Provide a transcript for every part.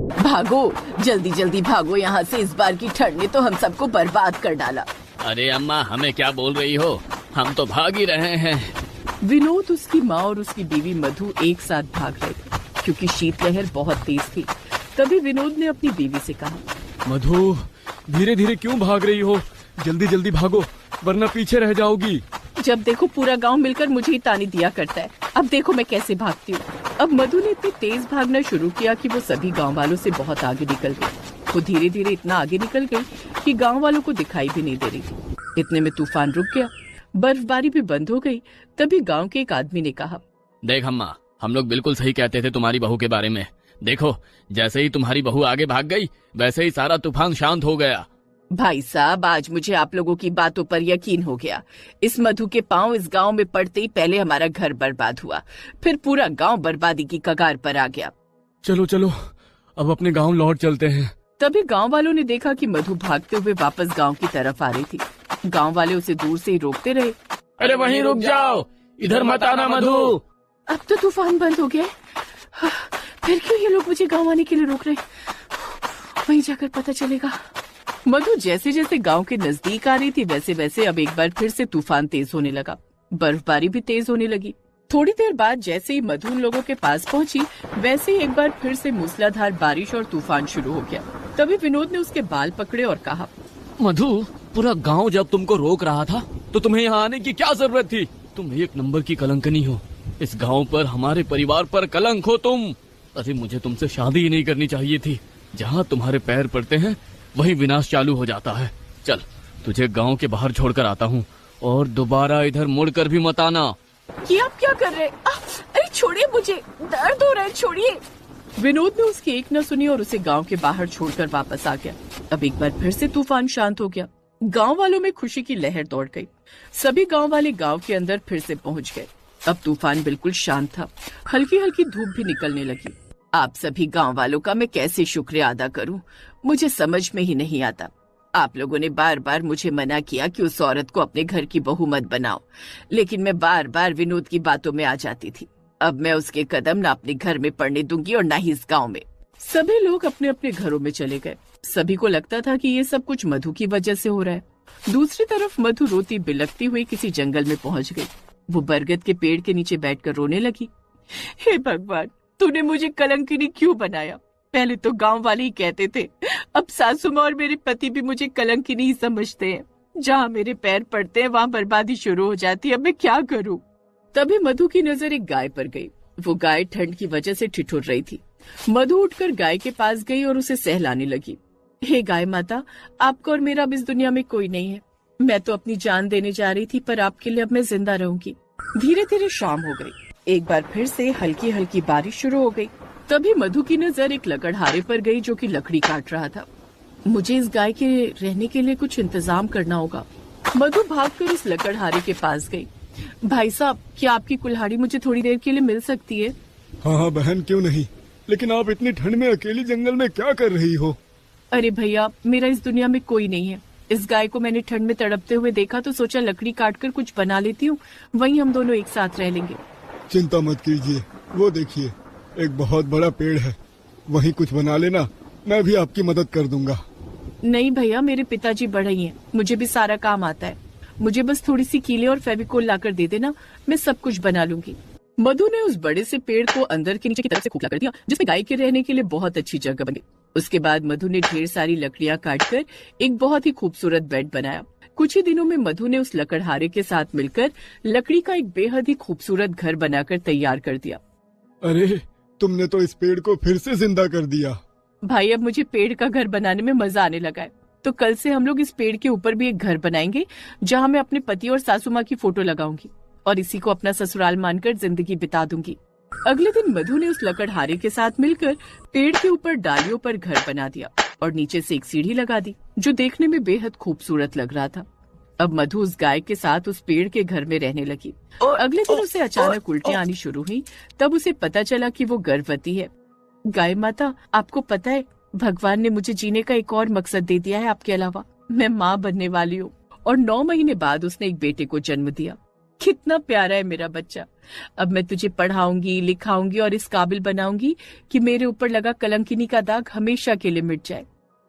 भागो, जल्दी जल्दी भागो यहाँ से, इस बार की ठंड ने तो हम सबको बर्बाद कर डाला। अरे अम्मा, हमें क्या बोल रही हो, हम तो भाग ही रहे हैं। विनोद, उसकी माँ और उसकी बीवी मधु एक साथ भाग रहे थे क्योंकि शीतलहर बहुत तेज थी। तभी विनोद ने अपनी बीवी से कहा, मधु, धीरे धीरे क्यों भाग रही हो? जल्दी जल्दी भागो वरना पीछे रह जाओगी। जब देखो पूरा गांव मिलकर मुझे ही ताने दिया करता है, अब देखो मैं कैसे भागती हूँ। अब मधु ने इतनी तेज भागना शुरू किया कि वो सभी गांव वालों से बहुत आगे निकल गई। वो धीरे धीरे इतना आगे निकल गई कि गांव वालों को दिखाई भी नहीं दे रही थी। इतने में तूफान रुक गया, बर्फबारी भी बंद हो गई। तभी गांव के एक आदमी ने कहा, देख अम्मा, हम लोग बिल्कुल सही कहते थे तुम्हारी बहू के बारे में। देखो, जैसे ही तुम्हारी बहू आगे भाग गई वैसे ही सारा तूफान शांत हो गया। भाई साहब, आज मुझे आप लोगों की बातों पर यकीन हो गया। इस मधु के पांव इस गांव में पड़ते ही पहले हमारा घर बर्बाद हुआ, फिर पूरा गांव बर्बादी की कगार पर आ गया। चलो चलो, अब अपने गांव लौट चलते हैं। तभी गांव वालों ने देखा कि मधु भागते हुए वापस गांव की तरफ आ रही थी। गांव वाले उसे दूर से ही रोकते रहे। अरे वहीं रुक जाओ, इधर मत आना मधु। अब तो तूफान बंद हो गया, फिर क्यों ये लोग मुझे गांव आने के लिए रोक रहे? वहीं जाकर पता चलेगा। मधु जैसे जैसे गांव के नजदीक आ रही थी वैसे वैसे अब एक बार फिर से तूफान तेज होने लगा। बर्फबारी भी तेज होने लगी। थोड़ी देर बाद जैसे ही मधु उन लोगों के पास पहुंची वैसे ही एक बार फिर से मूसलाधार बारिश और तूफान शुरू हो गया। तभी विनोद ने उसके बाल पकड़े और कहा, मधु, पूरा गांव जब तुमको रोक रहा था तो तुम्हें यहाँ आने की क्या जरूरत थी? तुम एक नंबर की कलंकनी हो। इस गांव पर, हमारे परिवार पर कलंक हो तुम। अरे मुझे तुमसे शादी ही नहीं करनी चाहिए थी। जहाँ तुम्हारे पैर पड़ते हैं वही विनाश चालू हो जाता है। चल, तुझे गांव के बाहर छोड़कर आता हूँ और दोबारा इधर मुड़कर भी मत आना। ये आप क्या कर रहे? अरे छोड़िए मुझे, दर्द हो रहा है, छोड़िए। विनोद ने उसकी एक न सुनी और उसे गांव के बाहर छोड़कर वापस आ गया। अब एक बार फिर से तूफान शांत हो गया। गांव वालों में खुशी की लहर दौड़ गई। सभी गांव वाले गांव के अंदर फिर से पहुंच गए। अब तूफान बिल्कुल शांत था। हल्की हल्की धूप भी निकलने लगी। आप सभी गांव वालों का मैं कैसे शुक्रिया अदा करूं, मुझे समझ में ही नहीं आता। आप लोगों ने बार बार मुझे मना किया कि उस औरत को अपने घर की बहू मत बनाओ, लेकिन मैं बार बार विनोद की बातों में आ जाती थी। अब मैं उसके कदम न अपने घर में पड़ने दूंगी और न ही इस गांव में। सभी लोग अपने अपने घरों में चले गए। सभी को लगता था कि ये सब कुछ मधु की वजह से हो रहा है। दूसरी तरफ मधु रोती बिलखती हुई किसी जंगल में पहुंच गई। वो बरगद के पेड़ के नीचे बैठकर रोने लगी। हे भगवान, तूने मुझे कलंकिनी क्यों बनाया? पहले तो गांव वाले ही कहते थे, अब सासू माँ और मेरे पति भी मुझे कलंकिनी ही समझते हैं। जहाँ मेरे पैर पड़ते हैं वहाँ बर्बादी शुरू हो जाती है। अब मैं क्या करूँ? तभी मधु की नजर एक गाय पर गई। वो गाय ठंड की वजह से ठिठुर रही थी। मधु उठकर गाय के पास गई और उसे सहलाने लगी। हे गाय माता, आपको और मेरा अब इस दुनिया में कोई नहीं है। मैं तो अपनी जान देने जा रही थी, पर आपके लिए अब मैं जिंदा रहूंगी। धीरे धीरे शाम हो गई। एक बार फिर से हल्की हल्की बारिश शुरू हो गई। तभी मधु की नजर एक लकड़हारे पर गई जो कि लकड़ी काट रहा था। मुझे इस गाय के रहने के लिए कुछ इंतजाम करना होगा। मधु भागकर उस लकड़हारे के पास गई। भाई साहब, क्या आपकी कुल्हाड़ी मुझे थोड़ी देर के लिए मिल सकती है? हाँ हाँ बहन, क्यों नहीं, लेकिन आप इतनी ठंड में अकेली जंगल में क्या कर रही हो? अरे भैया, मेरा इस दुनिया में कोई नहीं है। इस गाय को मैंने ठंड में तड़पते हुए देखा तो सोचा लकड़ी काटकर कुछ बना लेती हूँ, वहीं हम दोनों एक साथ रह लेंगे। चिंता मत कीजिए, वो देखिए एक बहुत बड़ा पेड़ है, वहीं कुछ बना लेना, मैं भी आपकी मदद कर दूंगा। नहीं भैया, मेरे पिताजी बढ़ई हैं, मुझे भी सारा काम आता है। मुझे बस थोड़ी सी कीले और फेविकोल लाकर दे देना, मैं सब कुछ बना लूंगी। मधु ने उस बड़े से पेड़ को अंदर के नीचे की तरफ से खोखला कर दिया, जिसमें गाय के रहने के लिए बहुत अच्छी जगह बनी। उसके बाद मधु ने ढेर सारी लकड़ियां काटकर एक बहुत ही खूबसूरत बेड बनाया। कुछ ही दिनों में मधु ने उस लकड़हारे के साथ मिलकर लकड़ी का एक बेहद ही खूबसूरत घर बनाकर तैयार कर दिया। अरे, तुमने तो इस पेड़ को फिर से जिंदा कर दिया। भाई, अब मुझे पेड़ का घर बनाने में मजा आने लगा है, तो कल से हम लोग इस पेड़ के ऊपर भी एक घर बनाएंगे जहाँ मैं अपने पति और सासू माँ की फोटो लगाऊंगी और इसी को अपना ससुराल मानकर जिंदगी बिता दूंगी। अगले दिन मधु ने उस लकड़हारे के साथ मिलकर पेड़ के ऊपर डालियों पर घर बना दिया और नीचे से एक सीढ़ी लगा दी जो देखने में बेहद खूबसूरत लग रहा था। अब मधु उस गाय के साथ उस पेड़ के घर में रहने लगी। अगले दिन उसे अचानक उल्टियां आनी शुरू हुई। तब उसे पता चला कि वो गर्भवती है। गाय माता, आपको पता है, भगवान ने मुझे जीने का एक और मकसद दे दिया है आपके अलावा। मैं माँ बनने वाली हूँ और 9 महीने बाद उसने एक बेटे को जन्म दिया। कितना प्यारा है मेरा बच्चा। अब मैं तुझे पढ़ाऊंगी, लिखाऊंगी और इस काबिल बनाऊंगी कि मेरे ऊपर लगा कलंकिनी का दाग हमेशा के लिए मिट जाए।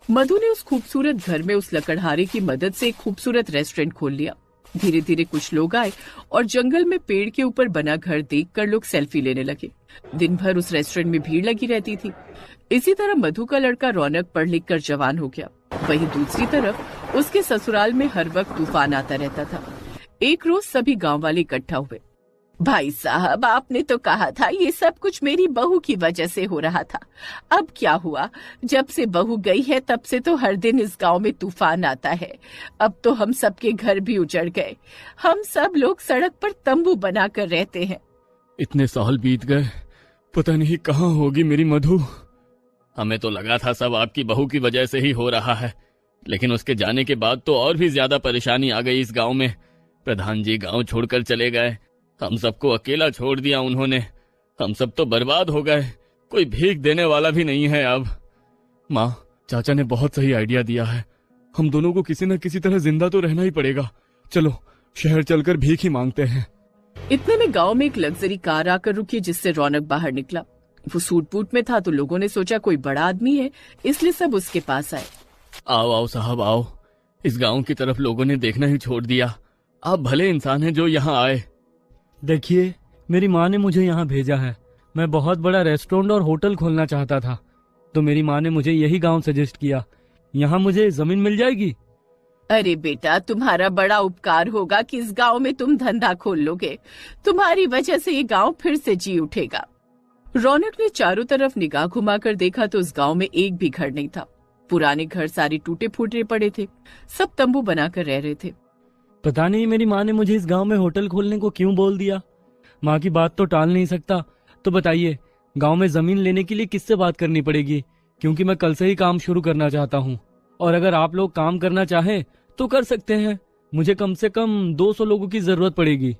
मधु ने उस खूबसूरत घर में उस लकड़हारे की मदद से एक खूबसूरत रेस्टोरेंट खोल लिया। धीरे धीरे कुछ लोग आए और जंगल में पेड़ के ऊपर बना घर देखकर लोग सेल्फी लेने लगे। दिन भर उस रेस्टोरेंट में भीड़ लगी रहती थी। इसी तरह मधु का लड़का रौनक पढ़ लिख कर जवान हो गया। वहीं दूसरी तरफ उसके ससुराल में हर वक्त तूफान आता रहता था। एक रोज सभी गांव वाले इकट्ठा हुए। भाई साहब, आपने तो कहा था ये सब कुछ मेरी बहू की वजह से हो रहा था। अब क्या हुआ? जब से बहू गई है तब से तो हर दिन इस गांव में तूफान आता है। अब तो हम सबके घर भी उजड़ गए। हम सब लोग सड़क पर तंबू बनाकर रहते हैं। इतने साल बीत गए, पता नहीं कहाँ होगी मेरी मधु। हमें तो लगा था सब आपकी बहू की वजह से ही हो रहा है, लेकिन उसके जाने के बाद तो और भी ज्यादा परेशानी आ गई इस गांव में। प्रधान जी गांव छोड़कर चले गए, हम सबको अकेला छोड़ दिया उन्होंने। हम सब तो बर्बाद हो गए, कोई भीख देने वाला भी नहीं है अब। माँ, चाचा ने बहुत सही आइडिया दिया है। हम दोनों को किसी न किसी तरह जिंदा तो रहना ही पड़ेगा। चलो शहर चलकर भीख ही मांगते हैं। इतने में गांव में एक लग्जरी कार आकर रुकी, जिससे रौनक बाहर निकला। वो सूट बूट में था तो लोगों ने सोचा कोई बड़ा आदमी है, इसलिए सब उसके पास आए। आओ आओ साहब आओ। इस गांव की तरफ लोगों ने देखना ही छोड़ दिया। आप भले इंसान हैं जो यहाँ आए। देखिए, मेरी माँ ने मुझे यहाँ भेजा है। मैं बहुत बड़ा रेस्टोरेंट और होटल खोलना चाहता था, तो मेरी माँ ने मुझे यही गांव सजेस्ट किया। यहाँ मुझे जमीन मिल जाएगी। अरे बेटा, तुम्हारा बड़ा उपकार होगा कि इस गांव में तुम धंधा खोल लोगे। तुम्हारी वजह से ये गांव फिर से जी उठेगा। रौनक ने चारों तरफ निगाह घुमाकर देखा तो उस गांव में एक भी घर नहीं था। पुराने घर सारे टूटे फूटे पड़े थे। सब तंबू बनाकर रह रहे थे। पता नहीं मेरी माँ ने मुझे इस गांव में होटल खोलने को क्यों बोल दिया। माँ की बात तो टाल नहीं सकता। तो बताइए, गांव में जमीन लेने के लिए किससे बात करनी पड़ेगी? क्योंकि मैं कल से ही काम शुरू करना चाहता हूँ, और अगर आप लोग काम करना चाहें तो कर सकते हैं। मुझे कम से कम 200 लोगों की जरूरत पड़ेगी।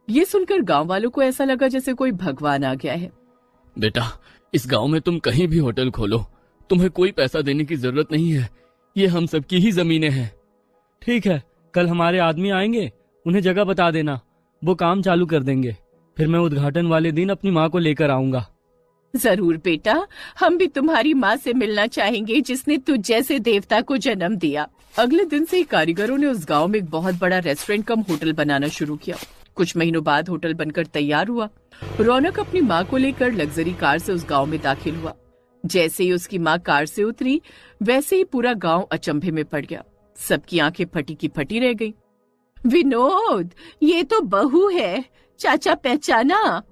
ये सुनकर गांव वालों को ऐसा लगा जैसे कोई भगवान आ गया है। बेटा, इस गांव में तुम कहीं भी होटल खोलो, तुम्हें कोई पैसा देने की जरूरत नहीं है। ये हम सबकी ही जमीनें हैं। ठीक है, कल हमारे आदमी आएंगे, उन्हें जगह बता देना, वो काम चालू कर देंगे। फिर मैं उद्घाटन वाले दिन अपनी माँ को लेकर आऊंगा। जरूर बेटा, हम भी तुम्हारी माँ से मिलना चाहेंगे जिसने तुझ जैसे देवता को जन्म दिया। अगले दिन से ही कारीगरों ने उस गांव में एक बहुत बड़ा रेस्टोरेंट कम होटल बनाना शुरू किया। कुछ महीनों बाद होटल बनकर तैयार हुआ। रौनक अपनी माँ को लेकर लग्जरी कार से उस गांव में दाखिल हुआ। जैसे ही उसकी माँ कार से उतरी, वैसे ही पूरा गांव अचंभे में पड़ गया। सबकी आंखें फटी की फटी रह गईं। विनोद, ये तो बहू है, चाचा पहचाना?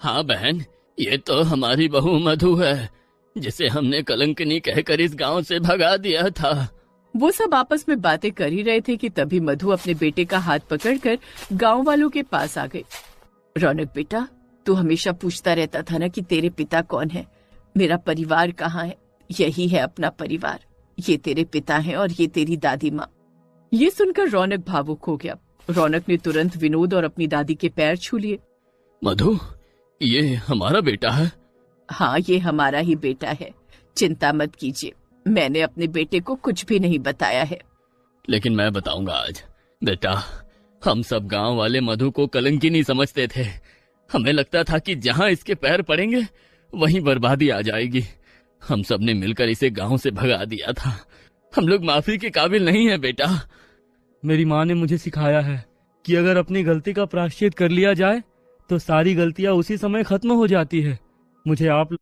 हाँ बहन, ये तो हमारी बहू मधु है, जिसे हमने कलंकनी कहकर इस गांव से भगा दिया था। वो सब आपस में बातें कर ही रहे थे कि तभी मधु अपने बेटे का हाथ पकड़कर गांव वालों के पास आ गई। रौनक बेटा, तू हमेशा पूछता रहता था ना कि तेरे पिता कौन है, मेरा परिवार कहाँ है? यही है अपना परिवार। ये तेरे पिता हैं और ये तेरी दादी माँ। ये सुनकर रौनक भावुक हो गया। रौनक ने तुरंत विनोद और अपनी दादी के पैर छू लिए। मधु, ये हमारा बेटा है? हाँ, ये हमारा ही बेटा है। चिंता मत कीजिए, मैंने अपने बेटे को कुछ भी नहीं बताया है। लेकिन मैं बताऊंगा आज। बेटा, हम सब गांव वाले मधु को कलंकिनी समझते थे। हमें लगता था कि जहां इसके पैर पड़ेंगे वहीं बर्बादी आ जाएगी। हम सब ने मिलकर इसे गांव से भगा दिया था। हम लोग माफी के काबिल नहीं है बेटा। मेरी माँ ने मुझे सिखाया है कि अगर अपनी गलती का प्रायश्चित कर लिया जाए तो सारी गलतियाँ उसी समय खत्म हो जाती है। मुझे आप